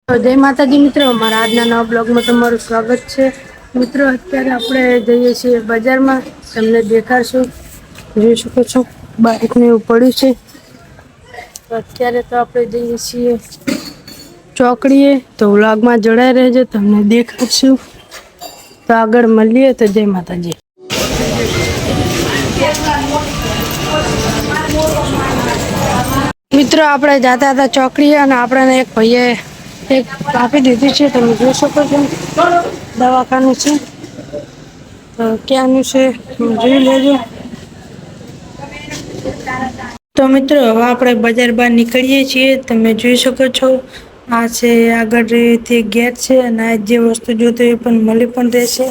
જય માતાજી મિત્રો, મારા આજના નવા બ્લોગમાં તમારું સ્વાગત છે. મિત્રો, અત્યારે આપણે જઈએ છીએ બજારમાં. તમને દેખાડશું, જોઈ શકો છો બાઈક ને એવું પડ્યું છે. અત્યારે તો આપણે જઈએ છીએ ચોકડીએ, તો વ્લોગમાં જોડાઈ રહેજો, તમને દેખાડશું. તો આગળ મળીએ. તો જય માતાજી. મિત્રો, આપણે જતા હતા ચોકડીએ અને આપણને એક ભાઈએ એક આપી દીધી છે. તમે જોઈ શકો છો, દવાખાનું છે. તો ક્યાંનું છે જોઈ લેજો. તો મિત્રો, હવે આપણે બજાર બહાર નીકળીએ છીએ. તમે જોઈ શકો છો, આ છે આગળથી ગેટ છે અને આ જે વસ્તુ જોતો એ પણ મળી પણ રહેશે.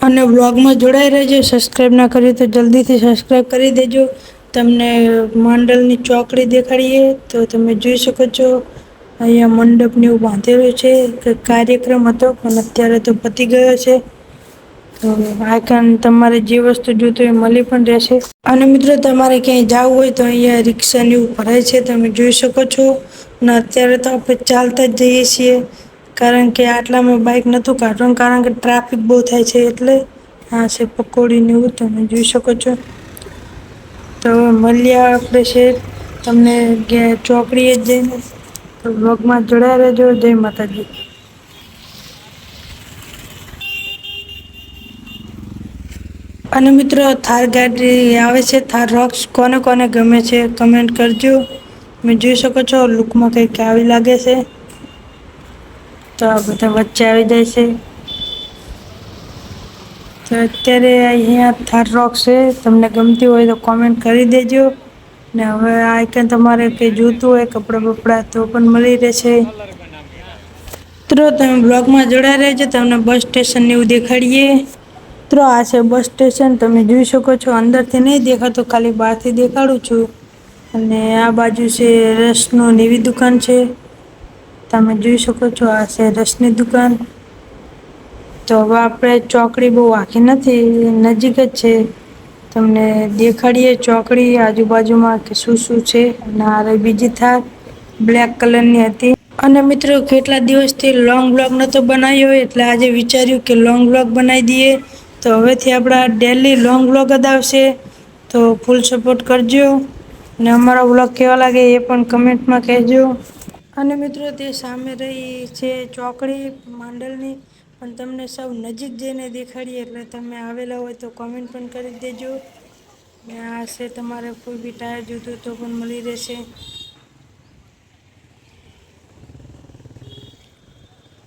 અને બ્લોગમાં જોડાઈ રહેજો. સબસ્ક્રાઈબ ના કર્યું તો જલ્દીથી સબસ્ક્રાઈબ કરી દેજો. તમને મંડલની ચોકડી દેખાડીએ તો તમે જોઈ શકો છો. અહીંયા મંડપને એવું બાંધેલું છે. કાર્યક્રમ હતો પણ અત્યારે તો પતી ગયો છે. તો આઈકન તમારે જે વસ્તુ જોતું એ મળી પણ રહેશે. અને મિત્રો, તમારે ક્યાંય જવું હોય તો અહીંયા રિક્ષાને એવું ભરાય છે. તમે જોઈ શકો છો. અને અત્યારે તો આપણે ચાલતા જ જઈએ છીએ. કારણ કે આટલામાં બાઈક નહોતું કાઢવાનું, કારણ કે ટ્રાફિક બહુ થાય છે. એટલે આ છે પકોડીને એવું તમે જોઈ શકો છો. તો મળીએ આપણે છે તમને ચોકડીએ જ જઈને. તો બ્લોગમાં જોડાઈ રહેજો. જય માતાજી. અને મિત્રો, થાર ગાડી આવે છે. થાર રોક્સ કોને કોને ગમે છે કમેન્ટ કરજો. તમે જોઈ શકો છો લુકમાં કંઈક આવી લાગે છે. તો આ બધા વચ્ચે આવી જાય છે. તો અત્યારે અહીંયા થાર રોક્સ છે. તમને ગમતી હોય તો કોમેન્ટ કરી દેજો. ને હવે આઈકન તમારે કંઈ જોતું હોય કપડાં બપડા તો પણ મળી રહેશે. મિત્રો, તમે બ્લોગમાં જોડાઈ રહેજો. તમને બસ સ્ટેશન એવું દેખાડીએ. મિત્રો, આ છે બસ સ્ટેશન. તમે જોઈ શકો છો. અંદરથી નહીં દેખાતું, ખાલી બહારથી દેખાડું છું. અને આ બાજુ છે રસનો એવી દુકાન છે. તમે જોઈ શકો છો, આ છે રસની દુકાન. તો હવે આપણે ચોકડી બહુ આખી નથી, નજીક જ છે. તમને દેખાડીએ ચોકડી આજુબાજુમાં કે શું શું છે. અને આ બીજી થાર બ્લેક કલરની હતી. અને મિત્રો, કેટલા દિવસથી લોંગ બ્લોગ નહોતો બનાવ્યો, એટલે આજે વિચાર્યું કે લોંગ બ્લોગ બનાવી દઈએ. તો હવેથી આપણા ડેલી લોંગ બ્લોગ જ આવશે. તો ફૂલ સપોર્ટ કરજો. અને અમારા બ્લોગ કેવા લાગે એ પણ કમેન્ટમાં કહેજો. અને મિત્રો, તે સામે રહી છે ચોકડી માંડલની. પણ તમને સૌ નજીક જઈને દેખાડીએ, એટલે તમે આવેલા હોય તો કોમેન્ટ પણ કરી દેજો. ને આ છે તમારે કોઈ બી ટાયર જોતું તો પણ મળી રહેશે.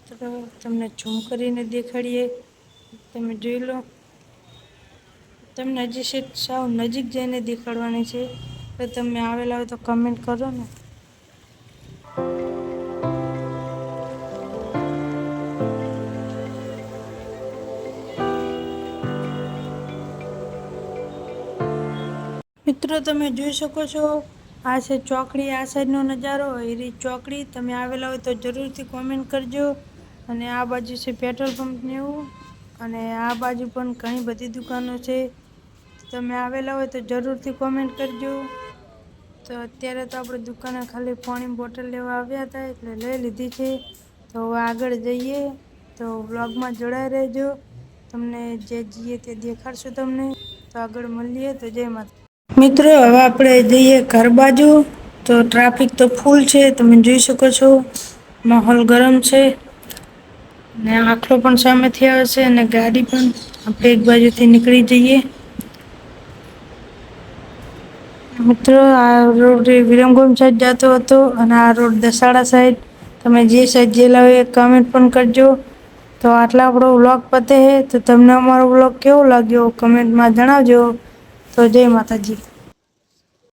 તો તમને ઝૂમ કરીને દેખાડીએ. તમે જોઈ લો. તમને હજી સેટ સાવ નજીક જઈને દેખાડવાની છે. તો તમે આવેલા હોય તો કમેન્ટ કરો ને. મિત્રો, તમે જોઈ શકો છો, આ છે ચોકડી. આ સાઈડનો નજારો એ રીત ચોકડી. તમે આવેલા હોય તો જરૂરથી કોમેન્ટ કરજો. અને આ બાજુ છે પેટ્રોલ પંપને એવું. અને આ બાજુ પણ ઘણી બધી દુકાનો છે. તમે આવેલા હોય તો જરૂરથી કોમેન્ટ કરજો. તો અત્યારે તો આપણે દુકાને ખાલી પાણીની બોટલ લેવા આવ્યા હતા, એટલે લઈ લીધી છે. તો હવે આગળ જઈએ. તો વ્લોગમાં જોડાઈ રહેજો. તમને જે જઈએ તે દેખાડશું તમને. તો આગળ મળીએ. તો જય માતા. મિત્રો, હવે આપણે જઈએ ઘર બાજુ. તો ટ્રાફિક તો ફૂલ છે. તમે જોઈ શકો છો. માહોલ ગરમ છે. ને આખલો પણ સામેથી આવે છે. અને ગાડી પણ આપણે એક બાજુથી નીકળી જઈએ. મિત્રો, આ રોડ વિરમગામ સાઈડ જતો હતો. અને આ રોડ દસાડા સાઈડ. તમે જે સાઈડ જેલા હોય એ કમેન્ટ પણ કરજો. તો આટલા આપણો વ્લોગ પતે છે. તો તમને અમારો વ્લોગ કેવો લાગ્યો કમેન્ટમાં જણાવજો. તો જય માતાજી.